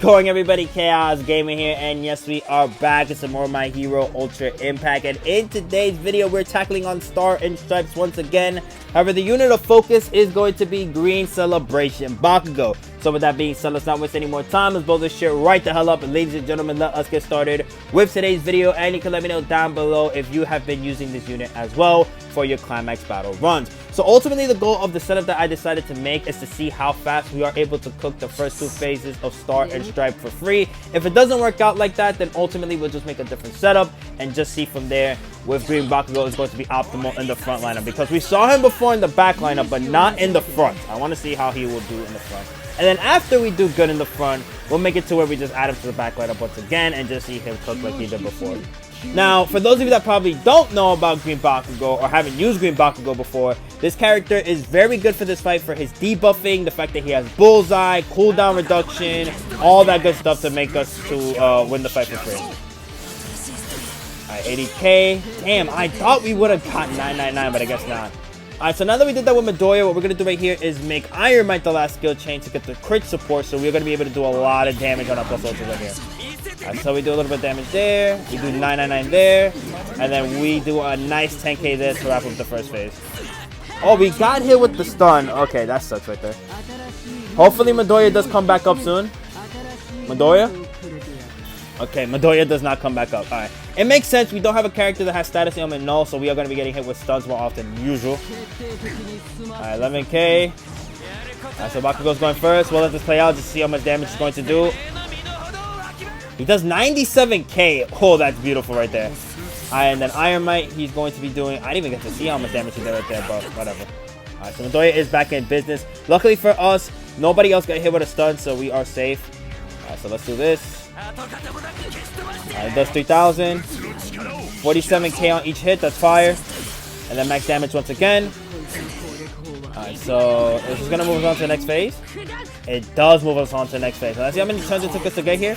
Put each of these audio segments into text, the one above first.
going, everybody? Chaos Gaming here, and yes, we are back with some more My Hero Ultra Impact. And in today's video, we're tackling on Star and Stripes once again. However, the unit of focus is going to be Green Celebration Bakugo. So with that being said, let's not waste any more time. Let's blow this shit right the hell up. And ladies and gentlemen, let us get started with today's video. And you can let me know down below if you have been using this unit as well for your Climax battle runs. So ultimately, the goal of the setup that I decided to make is to see how fast we are able to cook the first two phases of Star and Stripe for free. If it doesn't work out like that, then ultimately we'll just make a different setup and just see from there with Green Bakugo is going to be optimal in the front lineup, because we saw him before in the back lineup, but not in the front. I want to see how he will do in the front. And then after we do good in the front, we'll make it to where we just add him to the back lineup once again and just see him cook like he did before. Now, for those of you that probably don't know about Green Bakugo or haven't used Green Bakugo before, this character is very good for this fight for his debuffing, the fact that he has bullseye, cooldown reduction, all that good stuff to make us to win the fight for free. Alright, 80k. Damn, I thought we would have got 999, but I guess not. Alright, so now that we did that with Midoriya, what we're going to do right here is make Iron Might the last skill chain to get the crit support, so we're going to be able to do a lot of damage on our plus ultras right here. Alright, so we do a little bit of damage there, we do 999 there, and then we do a nice 10k there to wrap up the first phase. Oh, we got hit with the stun. Okay, that sucks right there. Hopefully Midoriya does come back up soon. Midoriya? Okay, Midoriya does not come back up. Alright. It makes sense. We don't have a character that has status ailment null, so we are going to be getting hit with stuns more often than usual. Alright, 11k. Alright, so Bakugo's going first. We'll let this play out just to see how much damage it's going to do. He does 97k. Oh, that's beautiful right there. Alright, and then Iron Might, he's going to be doing... I didn't even get to see how much damage he did right there, but whatever. Alright, so Midoriya is back in business. Luckily for us, nobody else got hit with a stun, so we are safe. Alright, so let's do this. Alright, does 3,000. 47k on each hit, that's fire. And then max damage once again. Alright, so is this gonna move us on to the next phase? It does move us on to the next phase. Let's see how many turns it took us to get here.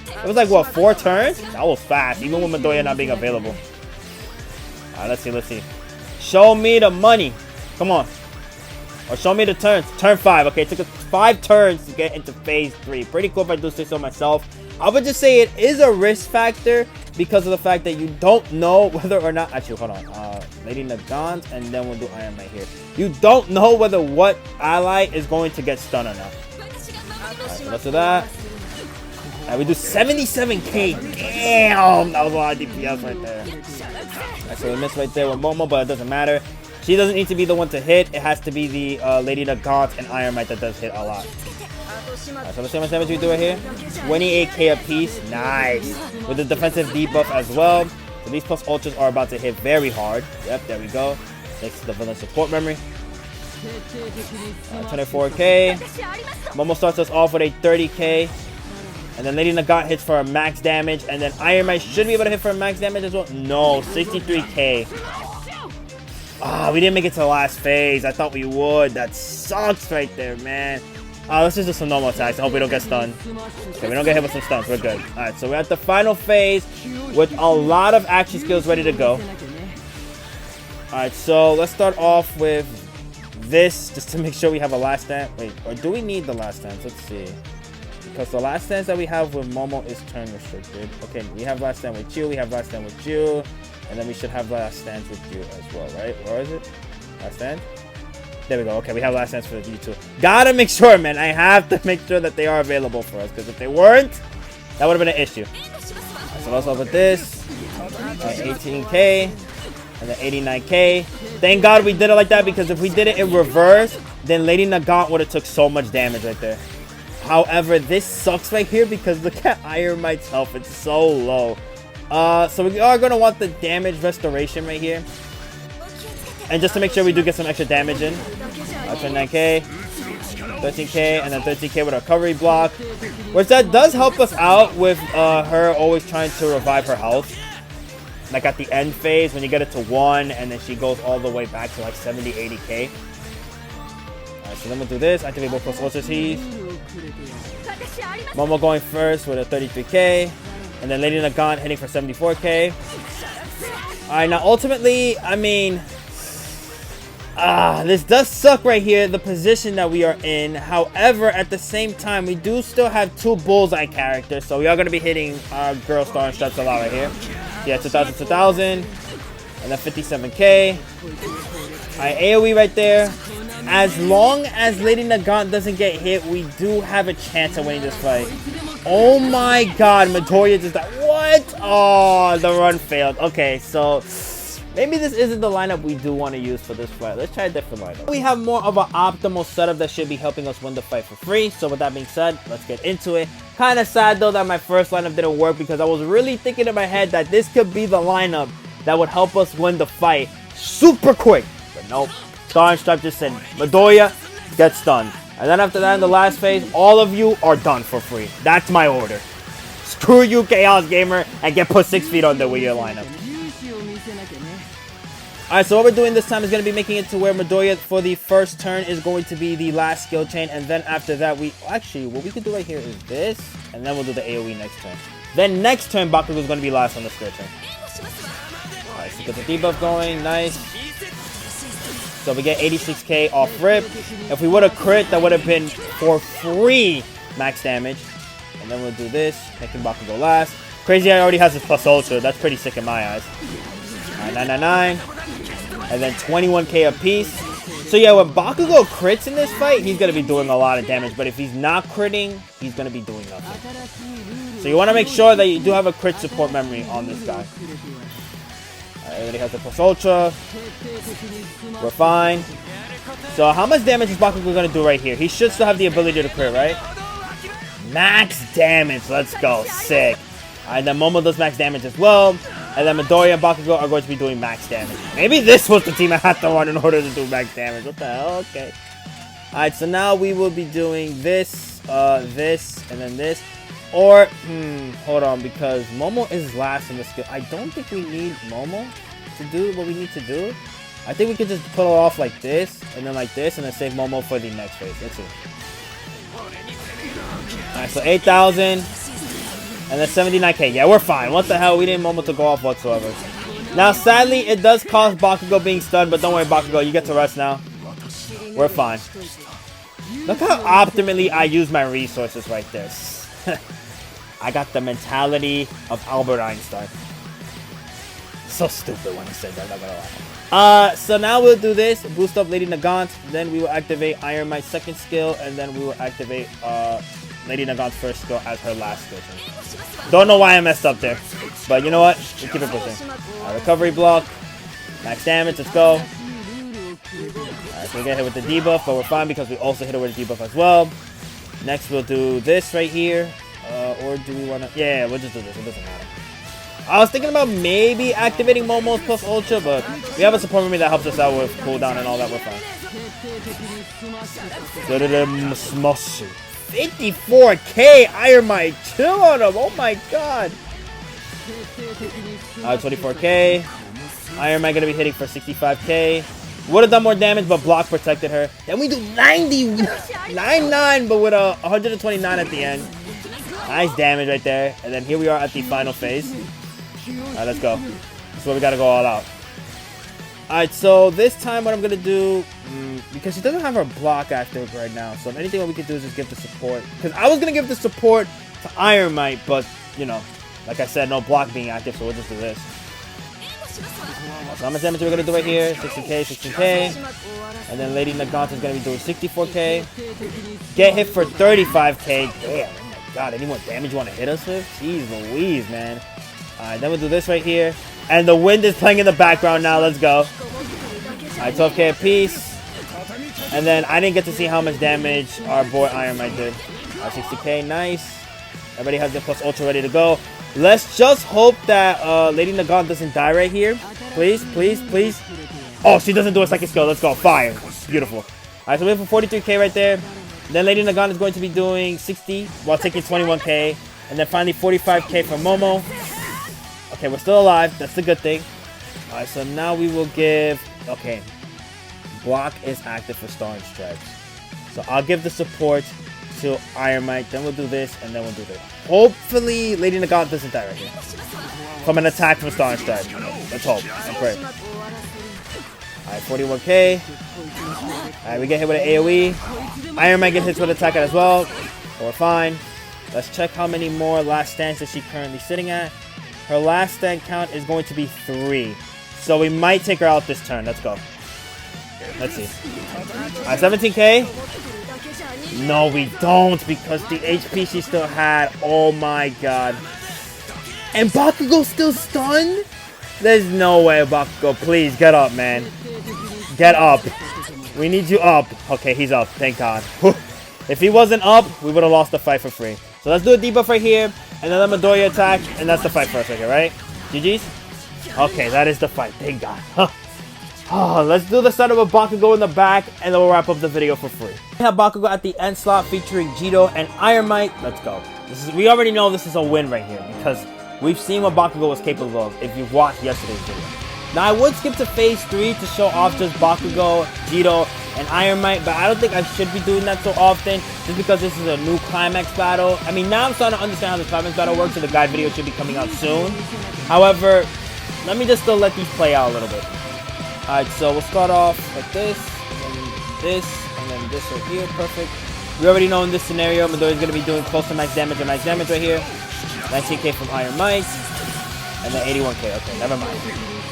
It was like, what, 4 turns? That was fast, even with Midoriya not being available. Alright, let's see. Show me the money. Come on. Or show me the turns. Turn 5. Okay, it took us 5 turns to get into phase 3. Pretty cool if I do say so myself. I would just say it is a risk factor because of the fact that you don't know whether or not... Actually, hold on. Lady Nagant, and then we'll do Iron Man here. You don't know whether what ally is going to get stunned or not. Alright, so let's do that. Alright, we do 77k. Damn! That was a lot of DPS right there. Alright, so we missed right there with Momo, but it doesn't matter. She doesn't need to be the one to hit. It has to be the Lady Nagant and Iron Might that does hit a lot. Alright, so let's see how much damage we do right here. 28k a piece. Nice. With the defensive debuff as well. So these plus ultras are about to hit very hard. Yep, there we go. Next to the villain support memory. 24k. Momo starts us off with a 30k. And then Lady Nagant hits for a max damage. And then Iron Might should be able to hit for a max damage as well. No, 63k. Ah, we didn't make it to the last phase. I thought we would. That sucks right there, man. Let's just do some normal attacks. I hope we don't get stunned. Okay, we don't get hit with some stuns. We're good. Alright, so we're at the final phase with a lot of action skills ready to go. Alright, so let's start off with this just to make sure we have a last dance. Wait, or do we need the last dance? Let's see. Because the last dance that we have with Momo is turn restricted. Okay, we have last dance with you. We have last dance with you. And then we should have last dance with you as well, right? Where is it? Last dance? There we go. Okay, we have last dance for you too. Gotta make sure, man. I have to make sure that they are available for us. Because if they weren't, that would have been an issue. Right, so let's off with this. 18k. And then 89k. Thank God we did it like that. Because if we did it in reverse, then Lady Nagant would have took so much damage right there. However, this sucks right here because look at Iron Might's health. It's so low. So we are going to want the damage restoration right here. And just to make sure we do get some extra damage in. 29k, 13k, and then 13k with a recovery block. Which that does help us out with her always trying to revive her health. Like at the end phase when you get it to 1 and then she goes all the way back to like 70, 80k. Alright, so then we'll do this. Activate both plus ultras he's. Momo going first with a 33k. And then Lady Nagant hitting for 74k. Alright, now ultimately, I mean, This does suck right here, the position that we are in. However, at the same time, we do still have 2 bullseye characters, so we are going to be hitting our girl Star and Stripes a lot right here. Yeah, 2,000, 2,000, and then 57k. Alright, AoE right there. As long as Lady Nagant doesn't get hit, we do have a chance of winning this fight. Oh my god, Midoriya just died. What? Oh, the run failed. Okay, so maybe this isn't the lineup we do want to use for this fight. Let's try a different lineup. We have more of an optimal setup that should be helping us win the fight for free. So with that being said, let's get into it. Kind of sad though that my first lineup didn't work because I was really thinking in my head that this could be the lineup that would help us win the fight super quick. But nope. Star and Stripe just said, Midoriya, get stunned. And then after that, in the last phase, all of you are done for free. That's my order. Screw you, Chaos Gamer, and get put 6 feet under with your lineup. Alright, so what we're doing this time is going to be making it to where Midoriya for the first turn is going to be the last skill chain. And then after that, actually, what we could do right here is this. And then we'll do the AoE next turn. Then next turn, Bakugo is going to be last on the skill chain. Alright, so get the debuff going. Nice. So we get 86k off rip. If we would have crit, that would have been for free max damage. And then we'll do this, making Bakugo last. Crazy Eye already has his plus ultra. That's pretty sick in my eyes. Alright, 999. And then 21k apiece. So yeah, when Bakugo crits in this fight, he's going to be doing a lot of damage. But if he's not critting, he's going to be doing nothing. So you want to make sure that you do have a crit support memory on this guy. Everybody has the plus ultra. We're fine. So how much damage is Bakugo going to do right here? He should still have the ability to crit, right? Max damage. Let's go. Sick. Alright, then Momo does max damage as well. And then Midoriya and Bakugo are going to be doing max damage. Maybe this was the team I had to run in order to do max damage. What the hell? Okay. Alright, so now we will be doing this, this, and then this. Or, hold on, because Momo is last in the skill. I don't think we need Momo to do what we need to do. I think we could just pull it off like this, and then like this, and then save Momo for the next phase. Let's see. Alright, so 8,000, and then 79k. Yeah, we're fine. What the hell? We didn't Momo to go off whatsoever. Now, sadly, it does cause Bakugo being stunned, but don't worry, Bakugo. You get to rest now. We're fine. Look how optimally I use my resources right there. I got the mentality of Albert Einstein. So stupid when I said that, not gonna lie. So now we'll do this, boost up Lady Nagant, then we will activate Iron Might's second skill, and then we will activate Lady Nagant's first skill as her last skill. Don't know why I messed up there, but you know what? We keep it pushing. Recovery block, max damage, let's go. Alright, so we get hit with the debuff, but we're fine because we also hit her with a debuff as well. Next, we'll do this right here. Or do we want to... Yeah, we'll just do this. It doesn't matter. I was thinking about maybe activating Momo's plus ultra, but we have a support memory that helps us out with cooldown and all that. We're fine. 54k Iron Might. Chill on him. Oh my god. 24k. Iron Might going to be hitting for 65k. Would have done more damage, but block protected her. Then we do 99, but with a 129 at the end. Nice damage right there. And then here we are at the final phase. Alright, let's go. This is where we gotta go all out. Alright, so this time what I'm gonna do, because she doesn't have her block active right now, so anything that we can do is just give the support. Because I was gonna give the support to Iron Might, but, you know, like I said, no block being active, so we'll just do this. So how much damage are we going to do right here? 60k, 16k. And then Lady Nagant is going to be doing 64k. Get hit for 35k. Damn, oh my god, any more damage you want to hit us with? Jeez Louise, man. Alright, then we'll do this right here. And the wind is playing in the background now. Let's go. Alright, 12k apiece. And then I didn't get to see how much damage our boy Iron Might did. Alright, 60k, nice. Everybody has their plus ultra ready to go. Let's just hope that Lady Nagant doesn't die right here. Please, please, please. Oh, she doesn't do a second skill. Let's go. Fire. Beautiful. Alright, so we have a 43k right there. Then Lady Nagant is going to be doing 60 while taking 21k. And then finally 45k for Momo. Okay, we're still alive. That's the good thing. Alright, so now we will give... Okay. Block is active for Star and Stripes. So I'll give the support to Iron Might. Then we'll do this, and then we'll do this. Hopefully, Lady Nagant doesn't die right here. From an attack from Star and Stripes. Let's hope. I pray. Alright, 41k. Alright, we get hit with an AoE. Iron Man gets hit with an attack as well. So we're fine. Let's check how many more last stands is she currently sitting at. Her last stand count is going to be 3. So we might take her out this turn. Let's go. Let's see. Alright, 17k. No, we don't, because the HP she still had. Oh my god. And Bakugo's still stunned? There's no way, Bakugo. Please, get up, man. Get up. We need you up. Okay, he's up. Thank god. If he wasn't up, we would have lost the fight for free. So let's do a debuff right here, and then the Midoriya attack, and that's the fight for us right here, right? GG's? Okay, that is the fight. Thank god. Oh, let's do the setup of Bakugo in the back, and then we'll wrap up the video for free. We have Bakugo at the end slot featuring Jito and Iron Might. Let's go. We already know this is a win right here, because we've seen what Bakugo was capable of if you've watched yesterday's video. Now, I would skip to phase 3 to show off just Bakugo, Jito, and Iron Might, but I don't think I should be doing that so often, just because this is a new Climax battle. I mean, now I'm starting to understand how the Climax battle works, so the guide video should be coming out soon. However, let me just still let these play out a little bit. Alright, so we'll start off like this, and then this right here. Perfect. We already know in this scenario, Midoriya is going to be doing close to max damage and max damage right here. 19k from Iron Might, and then 81k. Okay, never mind.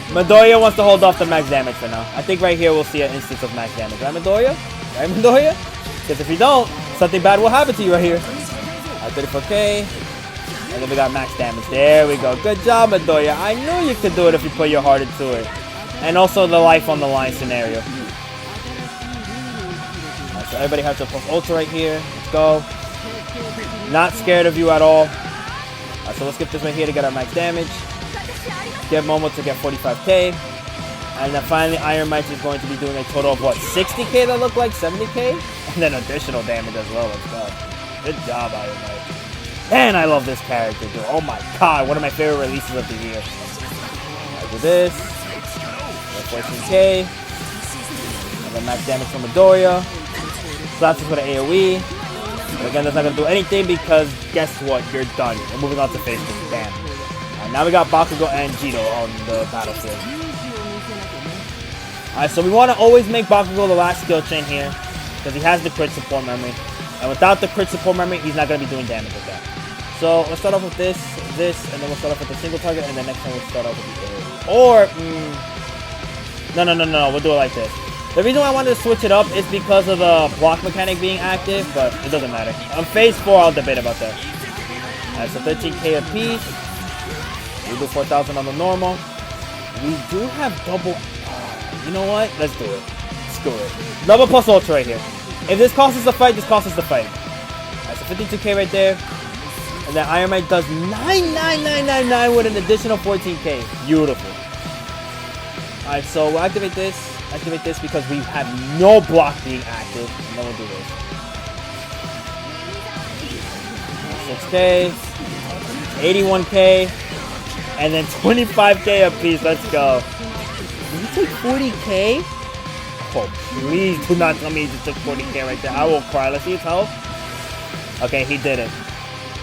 Midoriya wants to hold off the max damage for now. I think right here we'll see an instance of max damage. Right, Midoriya? Right, Midoriya? Because if you don't, something bad will happen to you right here. Alright, 34k. And then we got max damage. There we go. Good job, Midoriya. I knew you could do it if you put your heart into it. And also the life on the line scenario. Alright, so everybody has their plus ultra right here. Let's go. Not scared of you at all. Alright, so let's skip this right here to get our max damage. Get Momo to get 45k. And then finally Iron Might is going to be doing a total of what? 60k that look like? 70k? And then additional damage as well. Let's go. Good job, Iron Might. Man, I love this character, dude. Oh my god, one of my favorite releases of the year. I do this. Get 14k. And then max damage from Midoriya. Slaps us with an AoE. But again, that's not going to do anything because guess what? You're done. We're moving on to phase 2. Damn. Alright, now we got Bakugo and Jito on the battlefield. Alright, so we want to always make Bakugo the last skill chain here because he has the crit support memory. And without the crit support memory, he's not going to be doing damage with that. So let's start off with this, and then we'll start off with a single target, and then next time we'll start off with the AoE. Or, no, we'll do it like this. The reason why I wanted to switch it up is because of the block mechanic being active, but it doesn't matter. On phase 4, I'll debate about that. Alright, so 13k apiece. We do 4,000 on the normal. We do have double... you know what? Let's do it. Screw it. Double plus ultra right here. If this costs us the fight, this costs us the fight. Alright, so 52k right there. And then Iron Might does 99999 with an additional 14k. Beautiful. Alright, so we'll activate this. Activate this because we have no block being active. And then we'll do this. 6k. 81k. And then 25k apiece. Let's go. Did he take 40k? Oh, please do not tell me he just took 40k right there. I will cry. Let's see his health. Okay, he did it.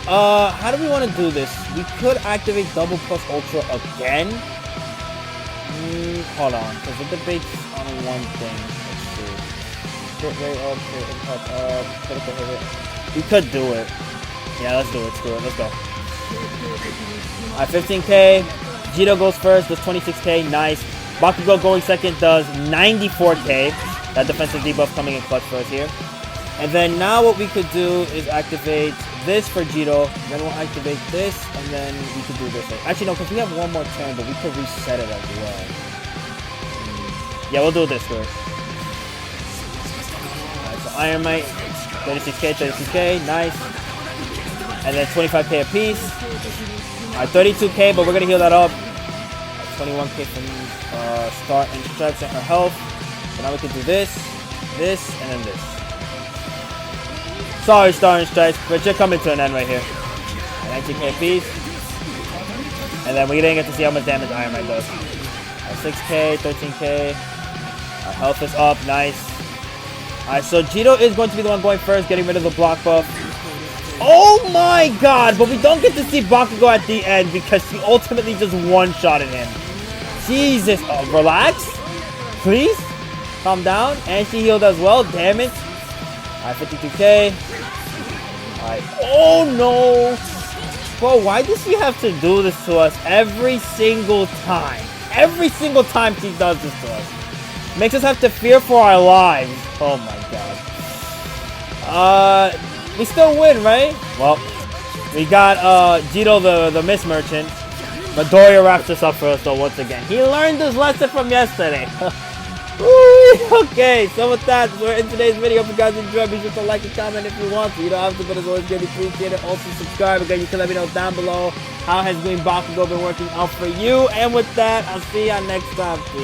How do we want to do this? We could activate double plus ultra again. Hold on, because the debate's on one thing. Let's see. Crit rate up, crit impact up, critical hit. We could do it. Yeah, let's do it. Screw it. Let's go. Alright, 15k. Jito goes first, does 26k. Nice. Bakugo going second does 94k. That defensive debuff coming in clutch for us here. And then now what we could do is activate this for Jito. Then we'll activate this, and then we could do this. Actually, no, because we have one more turn, but we could reset it as well. Yeah, we'll do this first. Alright, so Iron Might, 36k, 36k, nice. And then 25k apiece. Alright, 32k, but we're going to heal that up. 21k from Star and Stripes and her health. So now we can do this, and then this. Sorry, Star and Stripes, but you're coming to an end right here. 19k apiece. And then we didn't get to see how much damage Iron Might does. 6k, 13k. Our health is up, nice. Alright, so Jito is going to be the one going first, getting rid of the block buff. Oh my god, but we don't get to see Bakugo at the end because she ultimately just one-shotted him. Jesus, relax? please. Calm down. And she healed as well. Damn it. Alright, 52k. Alright. Oh no. Bro, why does she have to do this to us every single time? Every single time she does this to us. Makes us have to fear for our lives. Oh my god. We still win, right? Well, we got Jito the Miss Merchant. Midoriya wraps this up for us though once again. He learned his lesson from yesterday. Okay, so with that, we're in today's video. If you guys enjoyed, be sure to like and comment if you want to. You don't have to, but it's always greatly appreciated. Also, subscribe. Again, you can let me know down below how has Green Bakugo been working out for you. And with that, I'll see y'all next time, please.